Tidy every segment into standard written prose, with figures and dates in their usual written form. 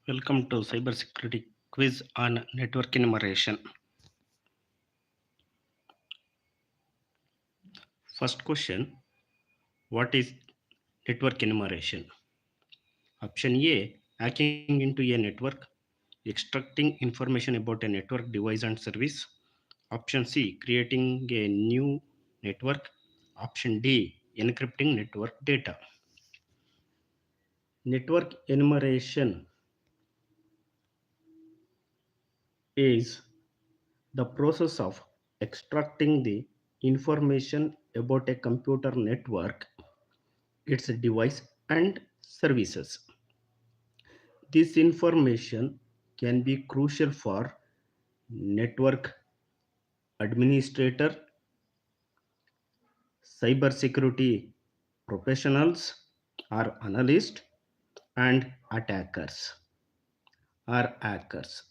Welcome to Cybersecurity quiz on network enumeration. First question: what is network enumeration? Option A: hacking into a network, extracting information about a network device and service. Option C: creating a new network. Option D: encrypting network data. Network enumeration is the process of extracting the information about a computer network, its device, and services. This information can be crucial for network administrator, cybersecurity professionals, or analysts, and attackers or hackers.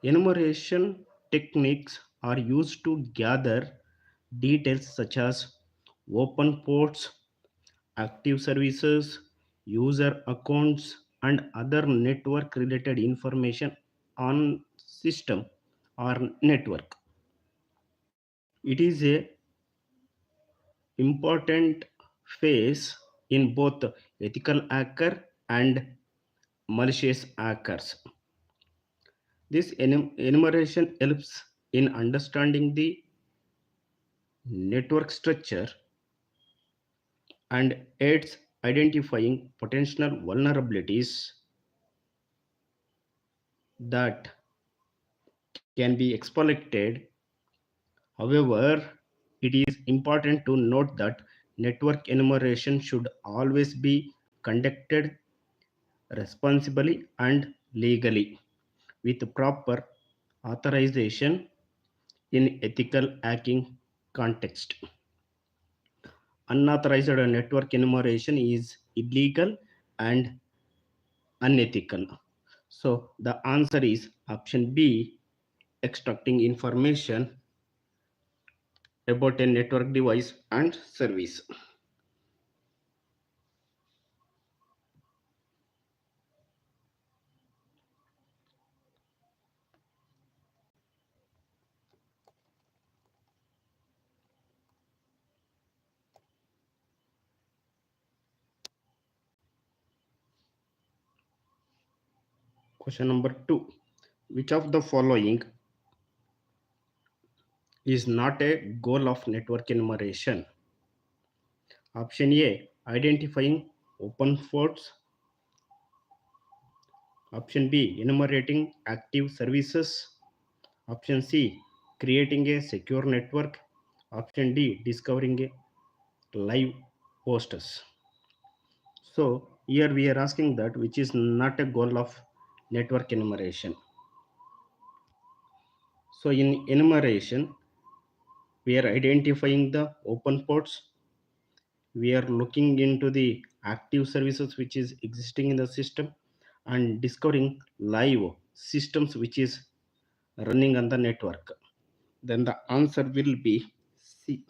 Enumeration techniques are used to gather details such as open ports, active services, user accounts, and other network related information on system or network. It is a important phase in both ethical hacker and malicious hackers. This enumeration helps in understanding the network structure and aids identifying potential vulnerabilities that can be exploited. However, it is important to note that network enumeration should always be conducted responsibly and legally with proper authorization in ethical hacking context. Unauthorized network enumeration is illegal and unethical. So the answer is option B: extracting information about a network device and service. Question number 2. Which of the following is not a goal of network enumeration? Option A: identifying open ports. Option B: enumerating active services. Option C: creating a secure network. Option D: discovering a live hosts. So here we are asking that which is not a goal of network enumeration. So in enumeration, we are identifying the open ports. We are looking into the active services which is existing in the system and discovering live systems which is running on the network. Then the answer will be C.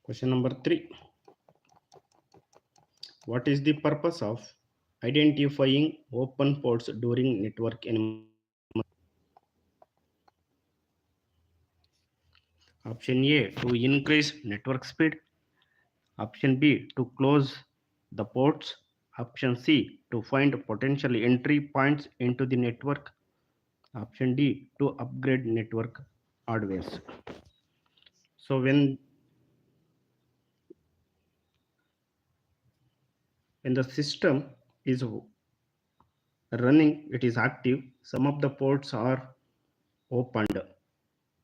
Question number 3. What is the purpose of identifying open ports during network enumeration? Option A: to increase network speed. Option B: to close the ports. Option C: to find potential entry points into the network. Option D: to upgrade network hardware. So when the system is running, it is active, some of the ports are opened.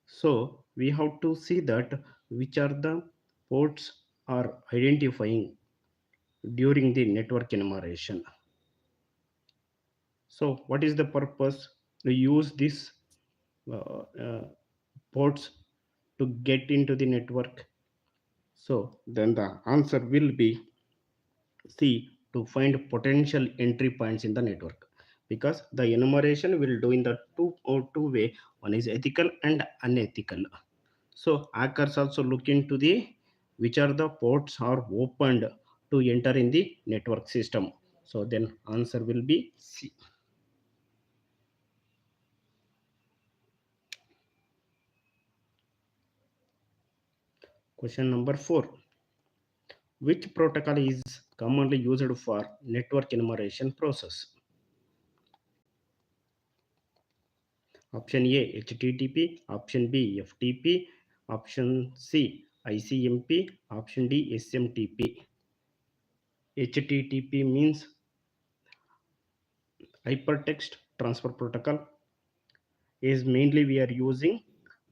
So we have to see that which are the ports are identifying during the network enumeration. So what is the purpose to use this uh, uh, ports to get into the network? So then the answer will be C, to find potential entry points in the network, because the enumeration will do in the two way. One is ethical and unethical. So hackers also look into the which are the ports are opened to enter in the network system. So then answer will be C. Question number 4. Which protocol is commonly used for network enumeration process? Option A HTTP, option B FTP, option C ICMP, option D SMTP. HTTP means hypertext transfer protocol, is mainly we are using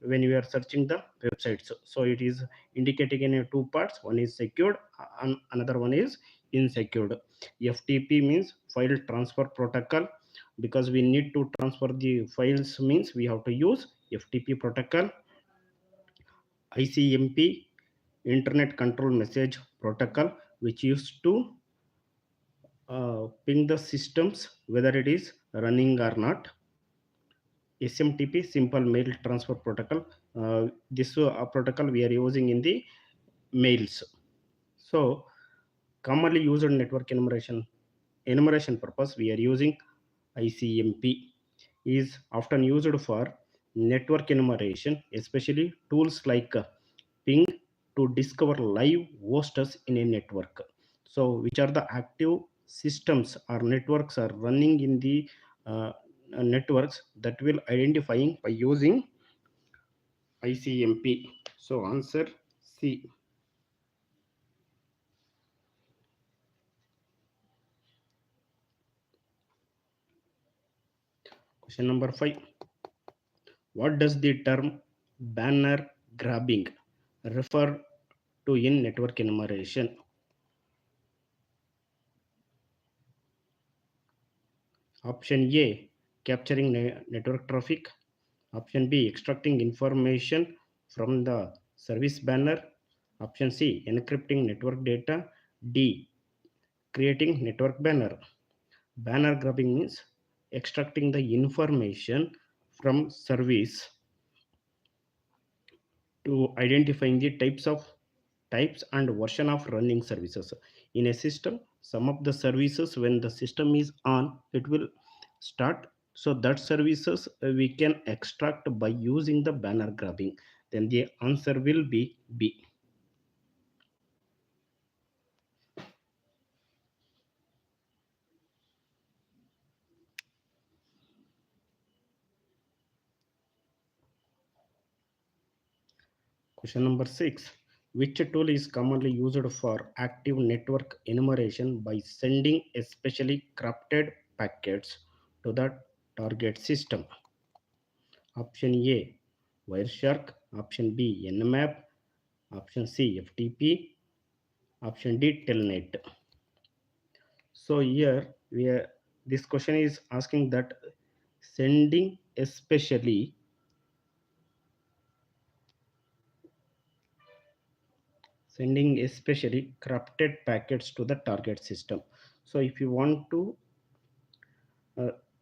when we are searching the websites. So it is indicating in two parts. One is secured and another one is insecured. FTP means file transfer protocol, because we need to transfer the files means we have to use FTP protocol. ICMP, internet control message protocol, which used to ping the systems whether it is running or not. SMTP, simple mail transfer protocol. This protocol we are using in the mails. So commonly used network enumeration purpose, we are using ICMP. Is often used for network enumeration, especially tools like ping to discover live hosts in a network. So which are the active systems or networks are running in the networks, that will identifying by using ICMP. So answer C. Question number 5. What does the term banner grabbing refer to in network enumeration? Option A capturing network traffic. Option B extracting information from the service banner. Option C encrypting network data. D creating network banner. Banner grabbing means extracting the information from service to identifying the types and version of running services in a system. Some of the services, when the system is on, it will start. So that services we can extract by using the banner grabbing. Then the answer will be B. Question number 6. Which tool is commonly used for active network enumeration by sending especially crafted packets to the target system? Option A Wireshark, option B Nmap, option C FTP, option D Telnet. So here this question is asking that sending especially sending especially crafted packets to the target system. So if you want to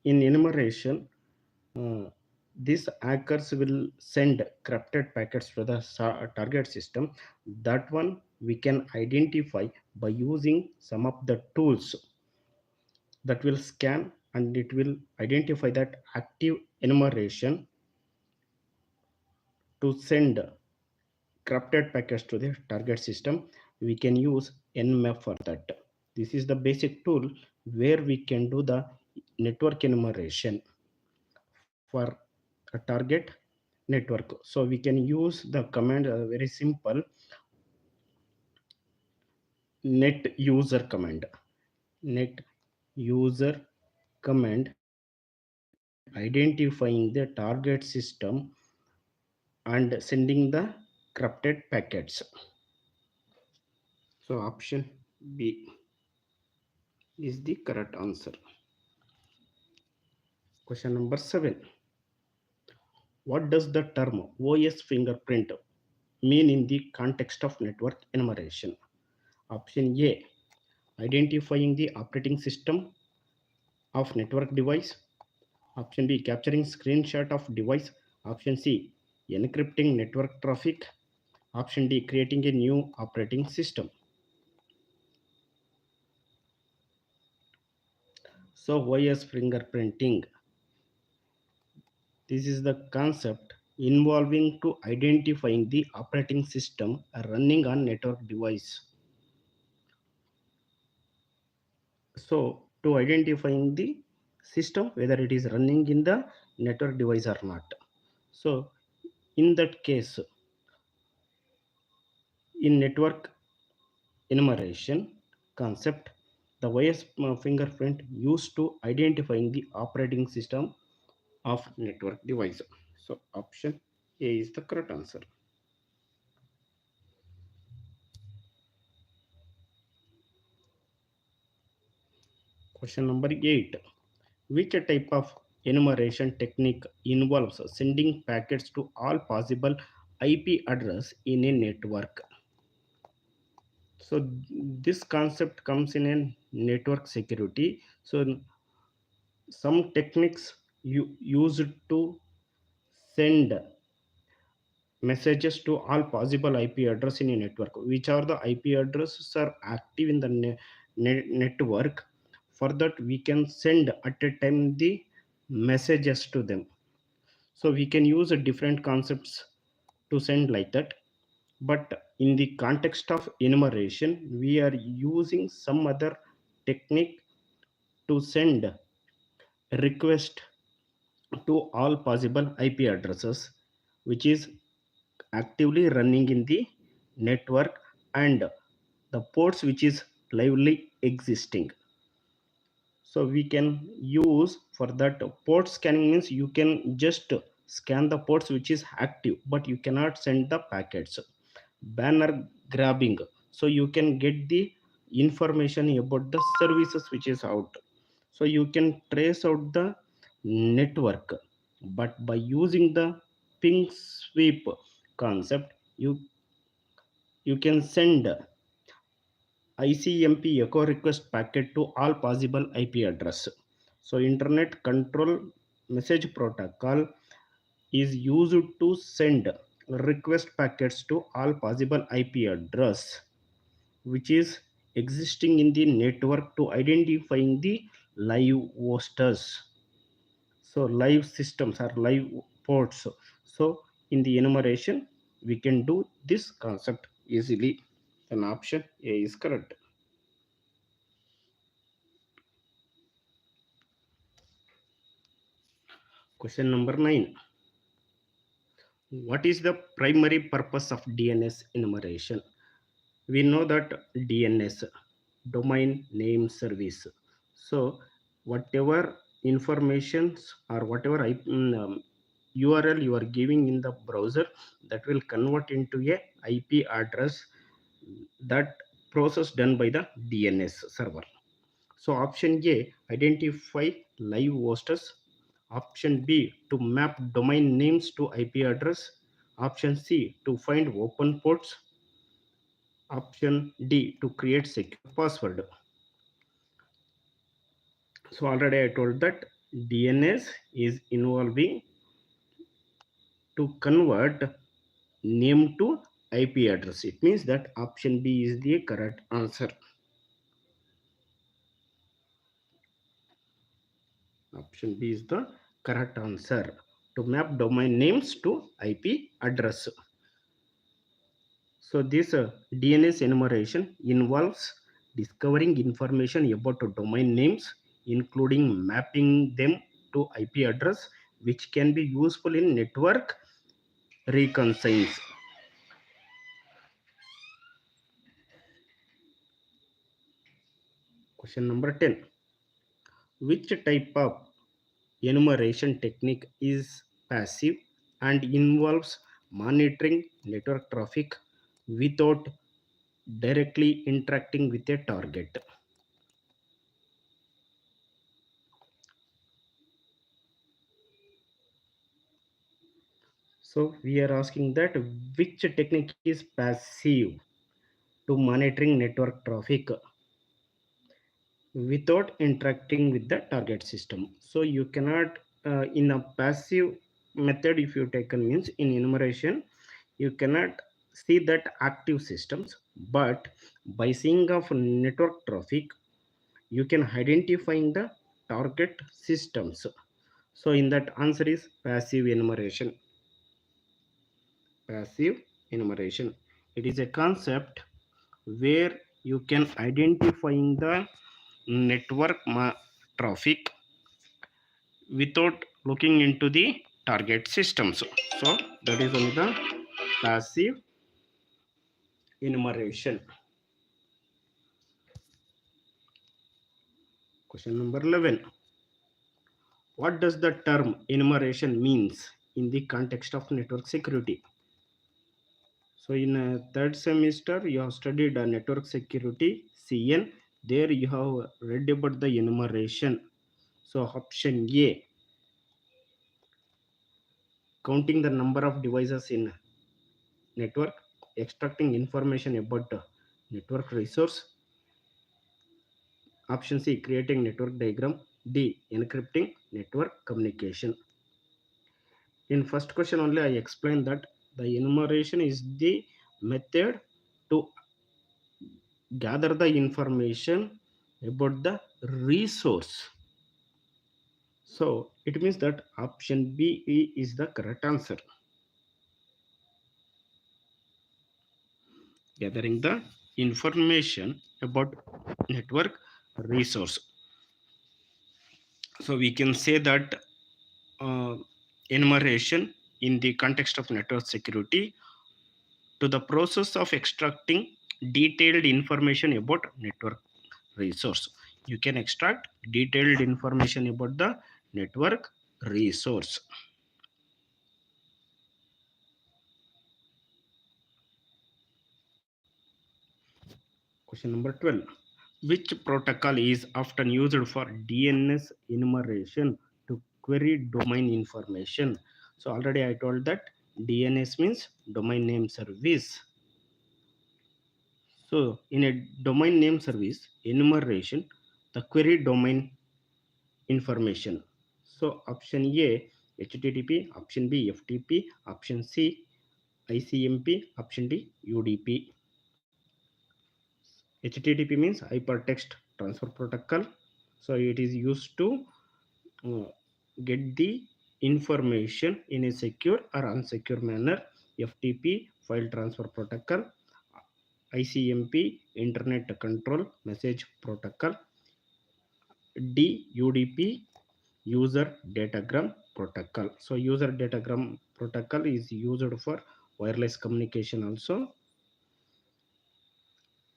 in enumeration, uh, these hackers will send corrupted packets to the target system. That one we can identify by using some of the tools that will scan, and it will identify that active enumeration to send corrupted packets to the target system. We can use Nmap for that. This is the basic tool where we can do the network enumeration for a target network. So we can use the command, very simple, net user command. Net user command identifying the target system and sending the corrupted packets. So option B is the correct answer. Question number 7. What does the term OS fingerprint mean in the context of network enumeration? Option A, identifying the operating system of network device. Option B, capturing screenshot of device. Option C, encrypting network traffic. Option D, creating a new operating system. So why is fingerprinting? This is the concept involving to identifying the operating system running on network device. So to identifying the system whether it is running in the network device or not. So in that case, in network enumeration concept, the wireless fingerprint used to identifying the operating system of network device. So option A is the correct answer. Question number 8. Which type of enumeration technique involves sending packets to all possible IP address in a network? So this concept comes in a network security. So some techniques you used to send messages to all possible IP address in a network. Which are the IP addresses are active in the network? For that, we can send at a time the messages to them. So we can use a different concepts to send like that. But in the context of enumeration, we are using some other technique to send request to all possible IP addresses, which is actively running in the network and the ports which is lively existing. So we can use for that port scanning means you can just scan the ports which is active but you cannot send the packets. Banner grabbing, so you can get the information about the services which is out, so you can trace out the network. But by using the ping sweep concept, you can send ICMP echo request packet to all possible IP address. So internet control message protocol is used to send request packets to all possible IP address which is existing in the network to identifying the live hosters. So live systems are live ports. So in the enumeration we can do this concept easily. An option A is correct. Question number 9. What is the primary purpose of DNS enumeration? We know that DNS, domain name service. So whatever informations or whatever URL you are giving in the browser, that will convert into a IP address, that process done by the DNS server. So option A, identify live hostess. Option B, to map domain names to IP address. Option C, to find open ports. Option D, to create secure password. So already I told that DNS is involving to convert name to IP address. It means that option B is the correct answer. Option B is the correct answer. To map domain names to IP address. So this DNS enumeration involves discovering information about domain names, including mapping them to IP address, which can be useful in network reconnaissance. Question number 10. Which type of enumeration technique is passive and involves monitoring network traffic without directly interacting with a target? So we are asking that which technique is passive to monitoring network traffic without interacting with the target system. So you cannot in a passive method, if you take a means in enumeration, you cannot see that active systems, but by seeing of network traffic you can identifying the target systems. So in that answer is passive enumeration. Passive enumeration, it is a concept where you can identifying the traffic without looking into the target systems. So that is only the passive enumeration. Question number 11. What does the term enumeration means in the context of network security? So in third semester you have studied network security CN. There you have read about the enumeration. So option A, counting the number of devices in network, extracting information about network resource. Option C, creating network diagram. D, encrypting network communication. In first question only I explained that the enumeration is the method to gather the information about the resource. So it means that option B is the correct answer. Gathering the information about network resource. So we can say that uh, enumeration in the context of network security to the process of extracting detailed information about network resource. You can extract detailed information about the network resource. Question number 12. Which protocol is often used for DNS enumeration to query domain information? So already I told that DNS means domain name service. So in a domain name service enumeration, the query domain information. So option A HTTP, option B FTP, option C ICMP, option D UDP. HTTP means hypertext transfer protocol. So it is used to uh, get the information in a secure or unsecure manner. FTP, file transfer protocol. ICMP, internet control message protocol. D, UDP, user datagram protocol. So user datagram protocol is used for wireless communication also.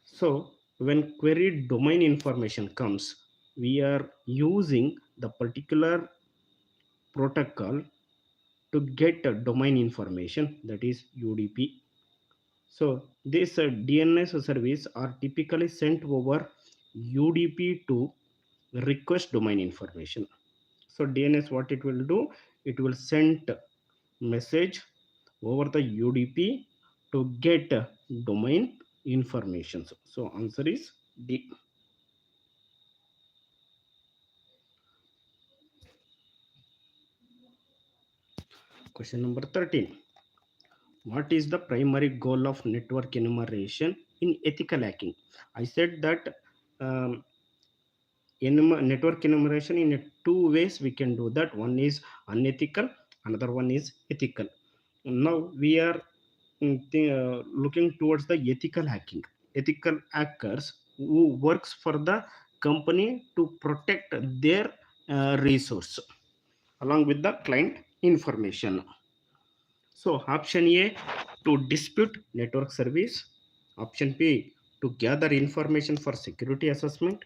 So when query domain information comes, we are using the particular protocol to get a domain information, that is UDP. So this DNS service are typically sent over UDP to request domain information. So DNS what it will do, it will send message over the UDP to get domain information. So answer is D. Question number 13. What is the primary goal of network enumeration in ethical hacking? I said that um, network enumeration in two ways we can do that. One is unethical, another one is ethical. Now we are looking towards the ethical hacking. Ethical hackers who works for the company to protect their resource along with the client information. So option A, to dispute network service. Option B, to gather information for security assessment.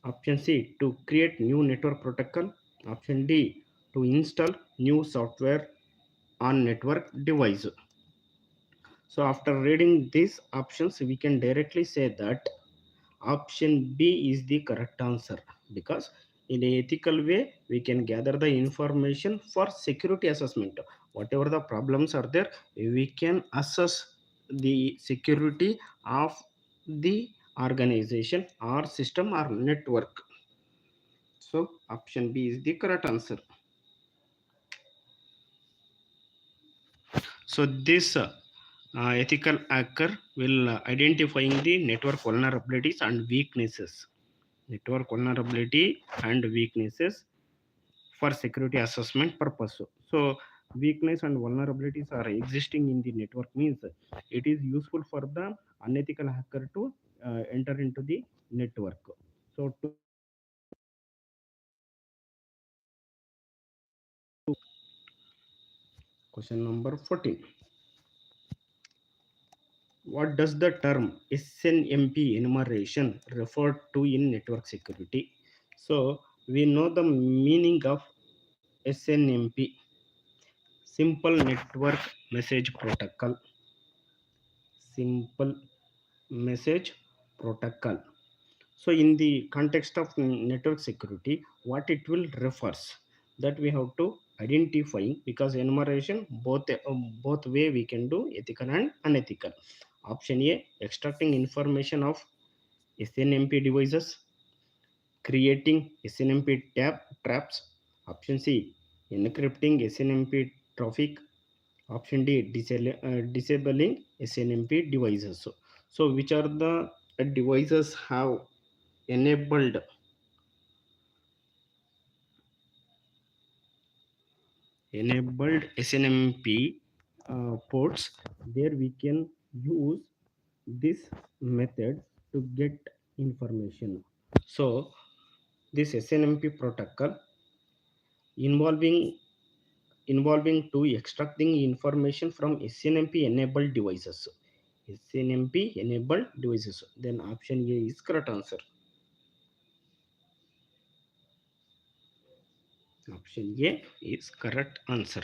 Option C, to create new network protocol. Option D, to install new software on network device. So after reading these options, we can directly say that option B is the correct answer, because in an ethical way we can gather the information for security assessment. whatever the problems are there, we can assess the security of the organization or system or network. So option B is the correct answer. So this ethical hacker will identifying the network vulnerabilities and weaknesses, network vulnerability and weaknesses for security assessment purpose. So weakness and vulnerabilities are existing in the network means it is useful for the unethical hacker to enter into the network. So to question number 14. What does the term SNMP enumeration refer to in network security? So we know the meaning of SNMP, simple network message protocol. Simple message protocol. So in the context of network security, what it will refers, that we have to identifying, because enumeration both way we can do, ethical and unethical. Option A, extracting information of SNMP devices, creating SNMP traps. Option C, encrypting SNMP traffic. Option D, disabling SNMP devices. So which are the devices have enabled SNMP ports, where we can use this method to get information. So this SNMP protocol involving to extracting information from SNMP enabled devices. SNMP enabled devices. Then option A is correct answer. Option A is correct answer.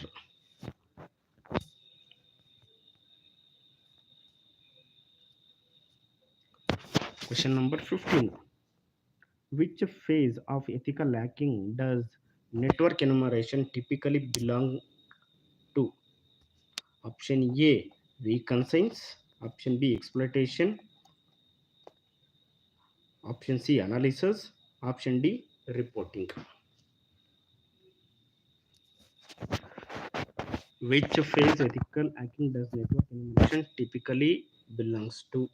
Question number 15. Which phase of ethical hacking does network enumeration typically belong to? Option A, reconnaissance. Option B, exploitation. Option C, analysis. Option D, reporting. Which phase ethical hacking does network enumeration typically belongs to?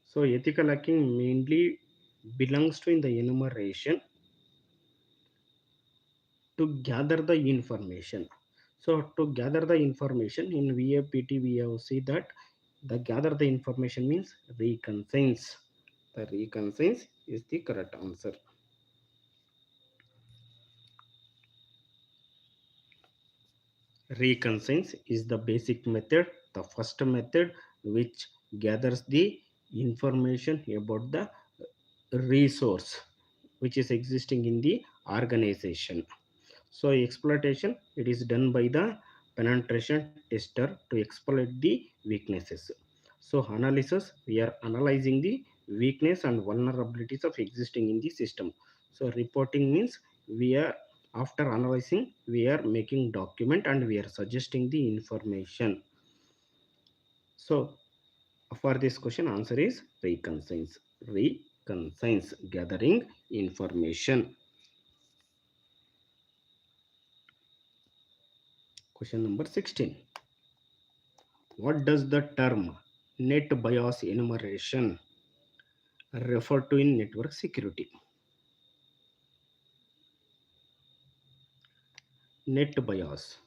So ethical hacking mainly belongs to in the enumeration to gather the information. So to gather the information in VAPT, we have see that the gather the information means reconnaissance. The reconnaissance is the correct answer. Reconnaissance is the basic method, the first method which gathers the information about the resource which is existing in the organization. So exploitation, it is done by the penetration tester to exploit the weaknesses. So analysis, we are analyzing the weakness and vulnerabilities of existing in the system. So reporting means we are, after analyzing, we are making document and we are suggesting the information. So for this question, answer is reconnaissance. Reconnaissance, gathering information. Question number 16. What does the term net bias enumeration refer to in network security? Net bias.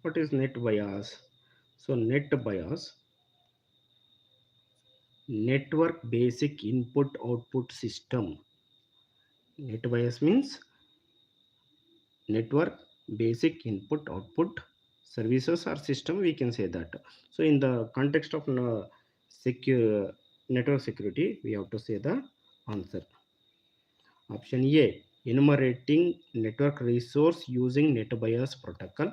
What is net bias? So net bias, network basic input output system. Net bias means network basic input output services or system, we can say that. So in the context of secure network security, we have to say the answer. Option A, enumerating network resource using net bias protocol.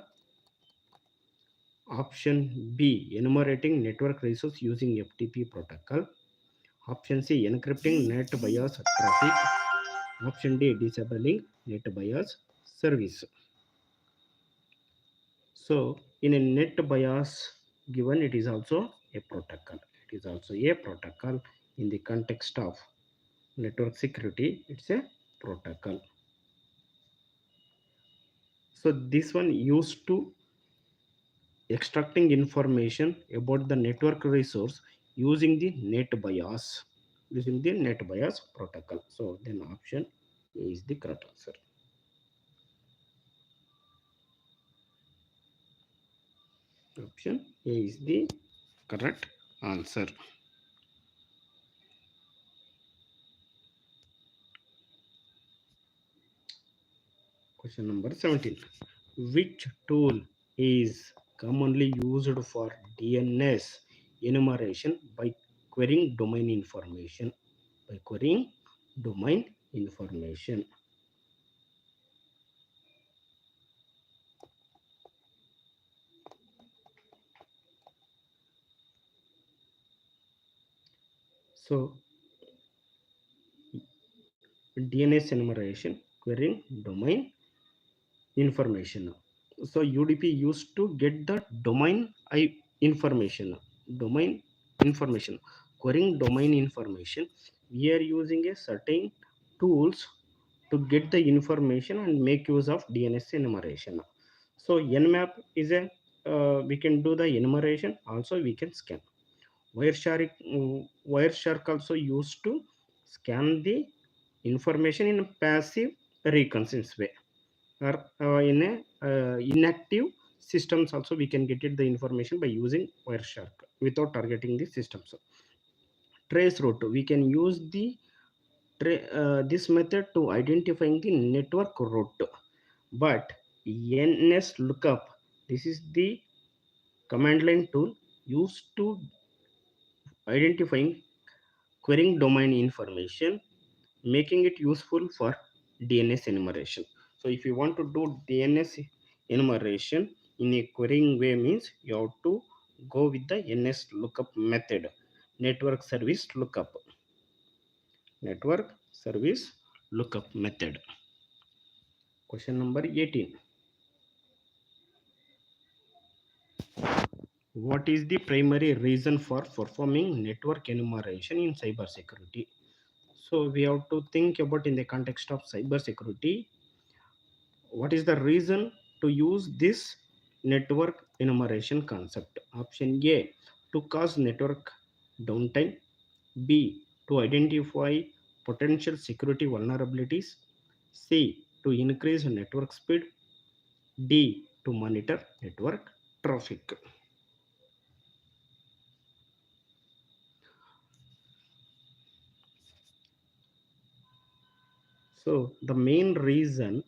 Option B, enumerating network resource using FTP protocol. Option C, encrypting net bias traffic. Option D, disabling net bias service. So in a net bias given, it is also a protocol. It is also a protocol in the context of network security. It's a protocol. So this one used to extracting information about the network resource using the net bias protocol. So then option A is the correct answer. Option A is the correct answer. Question number 17. Which tool is commonly used for DNS enumeration by querying domain information? By querying domain information. So DNS enumeration, querying domain information. So UDP used to get the information, domain information, querying domain information. We are using a certain tools to get the information and make use of DNS enumeration. So Nmap is a we can do the enumeration. Also we can scan. Wireshark also used to scan the information in a passive reconnaissance way, or in a inactive systems also we can get it the information by using Wireshark without targeting the systems. Trace route, we can use the this method to identifying the network route. But ns lookup, this is the command line tool used to identifying querying domain information, making it useful for DNS enumeration. So if you want to do DNS enumeration in a querying way, means you have to go with the NS lookup method, network service lookup, network service lookup method. Question number 18. What is the primary reason for performing network enumeration in cybersecurity? So we have to think about in the context of cybersecurity, what is the reason to use this network enumeration concept? Option A, to cause network downtime. B, to identify potential security vulnerabilities. C, to increase network speed. D, to monitor network traffic. So the main reason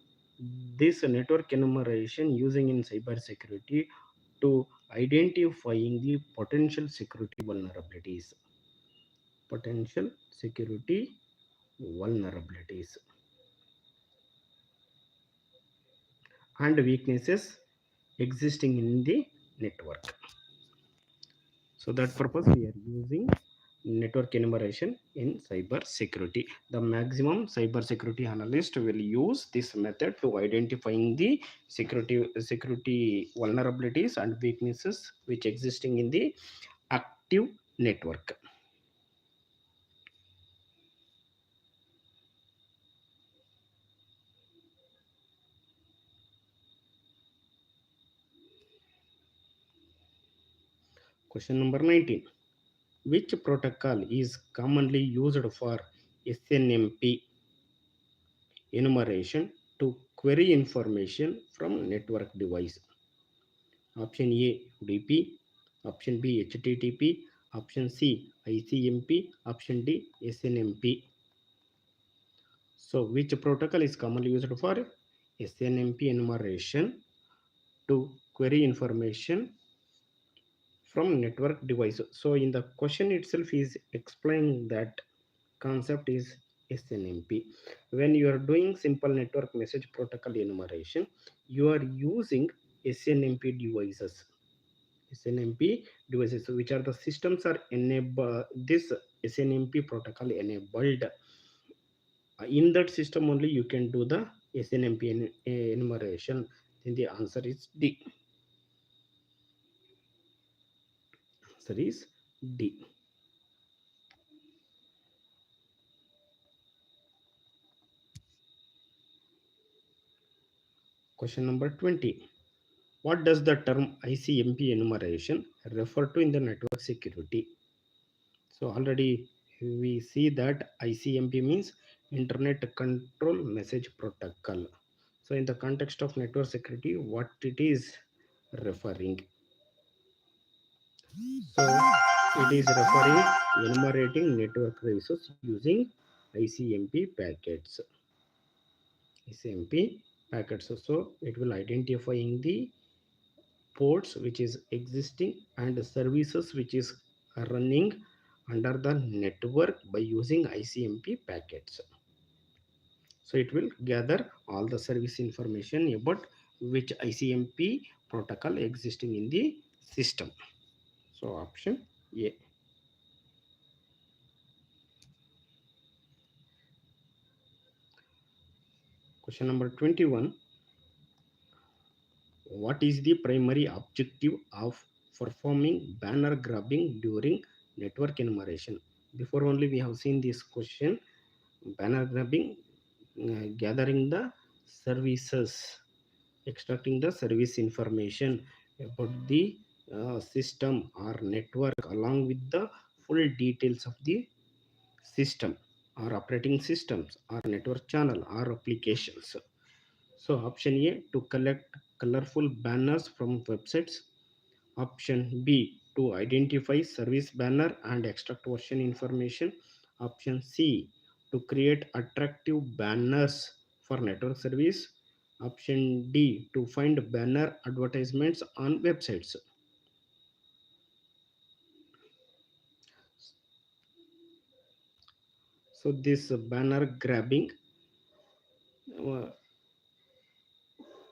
this network enumeration using in cybersecurity to identifying the potential security vulnerabilities, potential security vulnerabilities and weaknesses existing in the network. So that purpose we are using network enumeration in cyber security. The maximum cyber security analyst will use this method to identifying the security vulnerabilities and weaknesses which existing in the active network. Question number 19. Which protocol is commonly used for SNMP enumeration to query information from network device? Option A, UDP. Option B, HTTP. Option C, ICMP. Option D, SNMP. So which protocol is commonly used for SNMP enumeration to query information from network device? So in the question itself is explaining that concept is SNMP. When you are doing simple network message protocol enumeration, you are using SNMP devices. SNMP devices, which are the systems are enable this SNMP protocol enabled. In that system only you can do the SNMP enumeration. Then the answer is D. Answer is D. Question number 20. What does the term ICMP enumeration refer to in the network security? So already we see that ICMP means Internet Control Message Protocol. So in the context of network security, what it is referring? So it is referring enumerating network services using ICMP packets. ICMP packets. So it will identifying the ports which is existing and services which is running under the network by using ICMP packets. So it will gather all the service information about which ICMP protocol existing in the system. So option A. Question number 21. What is the primary objective of performing banner grabbing during network enumeration? Before only we have seen this question. Banner grabbing, gathering the services, extracting the service information about the system or network along with the full details of the system or operating systems or network channel or applications. So option A, to collect colorful banners from websites. Option B, to identify service banner and extract version information. Option C, to create attractive banners for network service. Option D, to find banner advertisements on websites. So this banner grabbing, uh,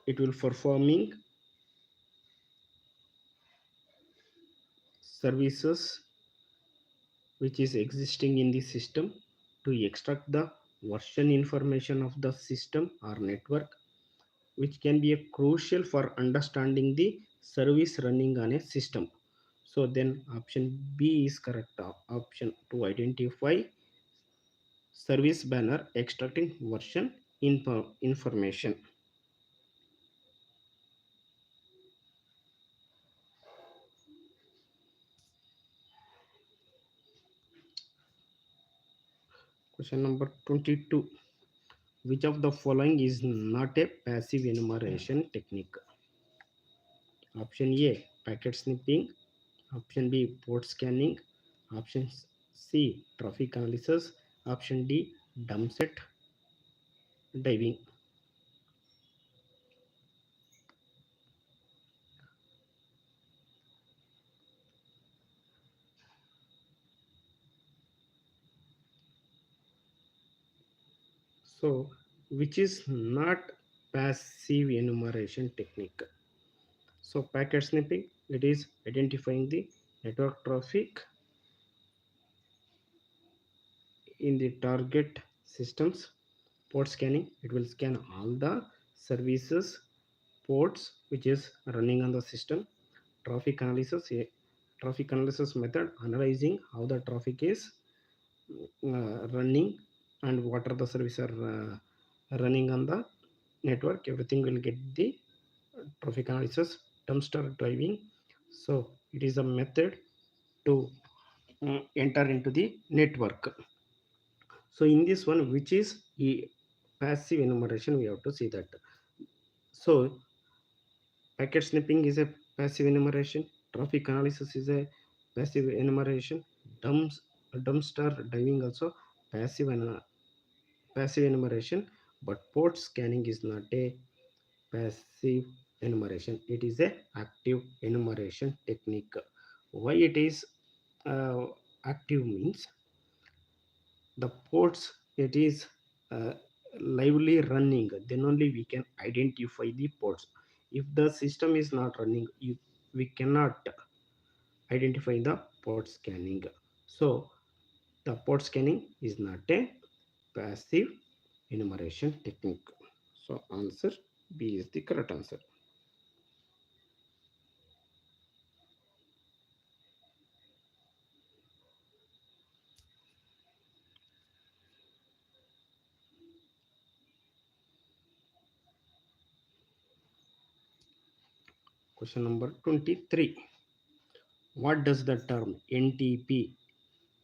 it will performing services which is existing in the system to extract the version information of the system or network, which can be a crucial for understanding the service running on a system. So then option B is correct option to identify service banner extracting version information. Question number 22. Which of the following is not a passive enumeration technique? Option A, packet snipping. Option B, port scanning. Option C, traffic analysis. Option D, dump set diving. So, which is not passive enumeration technique? So, packet snipping, it is identifying the network traffic in the target systems. Port scanning, it will scan all the services ports which is running on the system. Traffic analysis, a traffic analysis method analyzing how the traffic is running and what are the services are running on the network. Everything will get the traffic analysis. Dumpster driving, so it is a method to enter into the network. So in this one, which is a passive enumeration, we have to see that. So packet snipping is a passive enumeration, traffic analysis is a passive enumeration, dumps dumpster diving also passive passive enumeration, but port scanning is not a passive enumeration, it is a active enumeration technique. Why it is active means the ports it is uh, lively running, then only we can identify the ports. If the system is not running, we cannot identify the port scanning. So the port scanning is not a passive enumeration technique. So answer B is the correct answer. Question number 23. What does the term NTP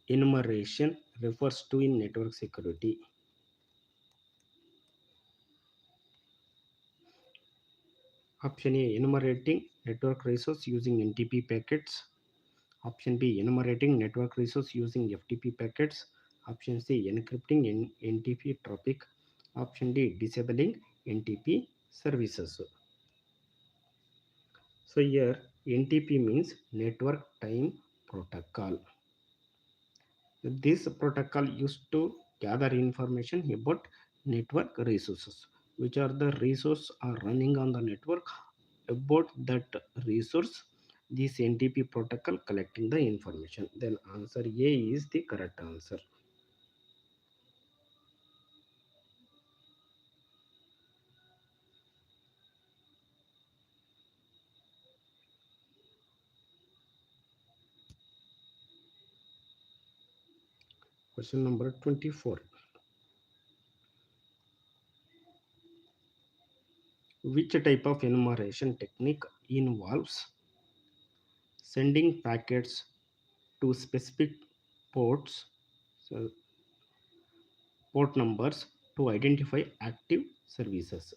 enumeration refers to in network security? Option A, enumerating network resource using NTP packets. Option B, enumerating network resource using FTP packets. Option C, encrypting NTP traffic. Option D, disabling NTP services. So here NTP means network time protocol. This protocol used to gather information about network resources, which are the resources are running on the network. About that resource, this NTP protocol collecting the information. Then answer A is the correct answer. Question number 24. Which type of enumeration technique involves sending packets to specific ports, so port numbers, to identify active services?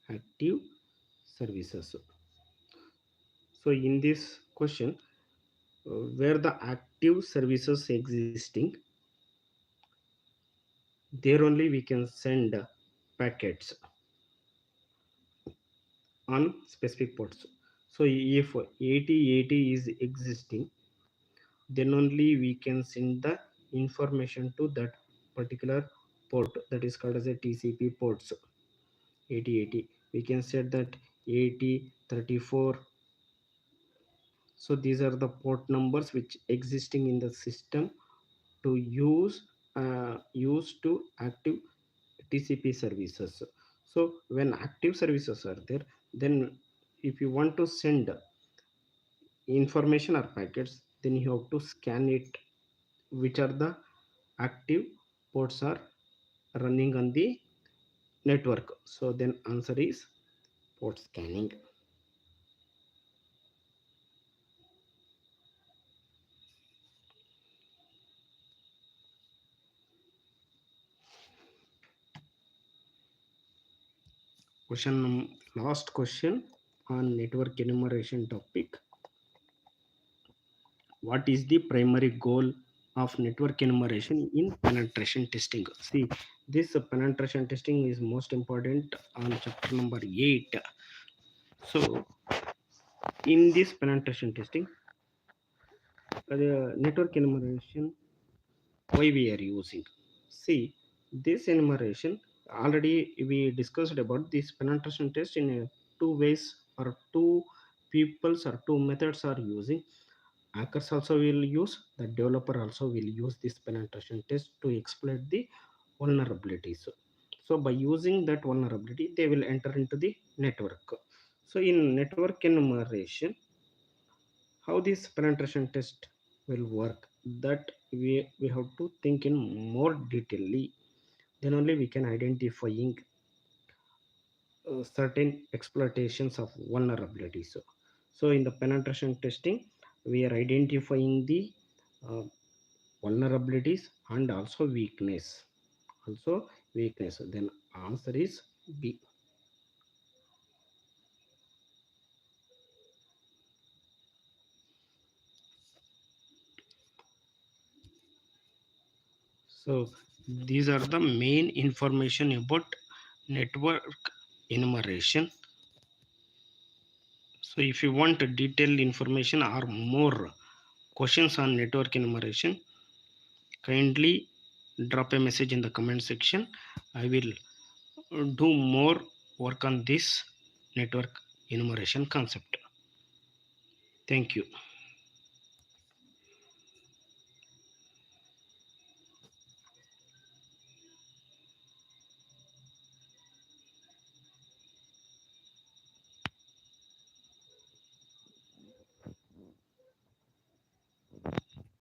Active services. So in this question, where the active services existing, there only we can send packets on specific ports. So if 8080 is existing, then only we can send the information to that particular port, that is called as a TCP ports. 8080 we can set that 8034. So these are the port numbers which existing in the system to use to active TCP services. So when active services are there, then if you want to send information or packets, then you have to scan it, which are the active ports are running on the network. So then answer is port scanning. Last question on network enumeration topic. What is the primary goal of network enumeration in penetration testing? See, this penetration testing is most important on chapter number 8. So in this penetration testing, the network enumeration, why we are using? See, this enumeration, already we discussed about this penetration test in two ways, or two peoples or two methods are using. Hackers also will use, the developer also will use this penetration test to exploit the vulnerabilities. So by using that vulnerability, they will enter into the network. So in network enumeration, how this penetration test will work, that we have to think in more detailedly. Then only we can identifying certain exploitations of vulnerabilities. So in the penetration testing, we are identifying the uh, vulnerabilities and also weakness. Also weakness. Then answer is B. So these are the main information about network enumeration. So if you want detailed information or more questions on network enumeration, kindly drop a message in the comment section. I will do more work on this network enumeration concept. Thank you.